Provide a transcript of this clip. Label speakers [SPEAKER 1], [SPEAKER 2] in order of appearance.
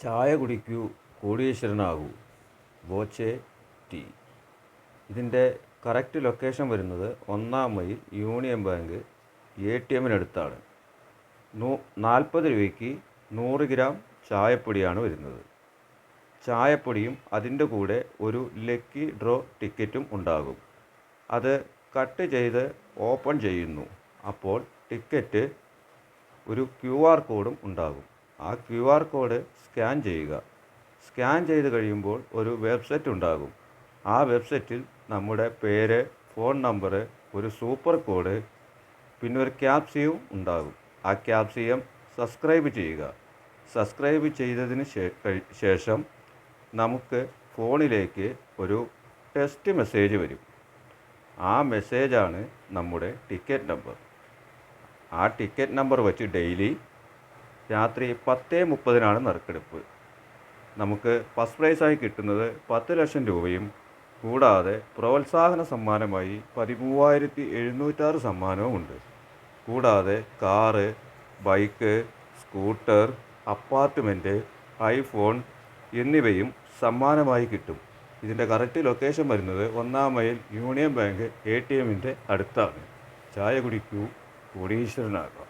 [SPEAKER 1] ചായ കുടിക്കൂ കോടീശ്വരനാകൂ ബോച്ചെ ടീ. ഇതിൻ്റെ കറക്റ്റ് ലൊക്കേഷൻ വരുന്നത് 1-ാം മൈൽ യൂണിയൻ ബാങ്ക് ATM-നടുത്താണ്. 40 രൂപയ്ക്ക് 100 ഗ്രാം ചായപ്പൊടിയാണ് വരുന്നത്. ചായപ്പൊടിയും അതിൻ്റെ കൂടെ ഒരു ലക്കി ഡ്രോ ടിക്കറ്റും ഉണ്ടാകും. അത് കട്ട് ചെയ്ത് ഓപ്പൺ ചെയ്യുന്നു. അപ്പോൾ ടിക്കറ്റ് ഒരു QR കോഡും ഉണ്ടാകും. ആ QR കോഡ് സ്കാൻ ചെയ്യുക. സ്കാൻ ചെയ്ത് കഴിയുമ്പോൾ ഒരു വെബ്സൈറ്റ് ഉണ്ടാകും. ആ വെബ്സൈറ്റിൽ നമ്മുടെ പേര്, ഫോൺ നമ്പർ, ഒരു സൂപ്പർ കോഡ്, പിന്നെ ഒരു ക്യാപ്സിയും ഉണ്ടാകും. ആ ക്യാപ്സിയം സബ്സ്ക്രൈബ് ചെയ്യുക. സബ്സ്ക്രൈബ് ചെയ്തതിന് ശേഷം നമുക്ക് ഫോണിലേക്ക് ഒരു ടെക്സ്റ്റ് മെസ്സേജ് വരും. ആ മെസ്സേജാണ് നമ്മുടെ ടിക്കറ്റ് നമ്പർ. ആ ടിക്കറ്റ് നമ്പർ വെച്ച് ഡെയിലി രാത്രി 10:30 നറുക്കെടുപ്പ്. നമുക്ക് ഫസ്റ്റ് പ്രൈസായി കിട്ടുന്നത് 10 ലക്ഷം രൂപയും കൂടാതെ പ്രോത്സാഹന സമ്മാനമായി 13,706 സമ്മാനവും ഉണ്ട്. കൂടാതെ car, bike, scooter, apartment, iPhone എന്നിവയും സമ്മാനമായി കിട്ടും. ഇതിൻ്റെ കറക്റ്റ് ലൊക്കേഷൻ വരുന്നത് 1-ാം മൈൽ യൂണിയൻ ബാങ്ക് ATM-ൻ്റെ അടുത്താണ്. ചായ കുടിക്കൂ കോടീശ്വരനാകാം.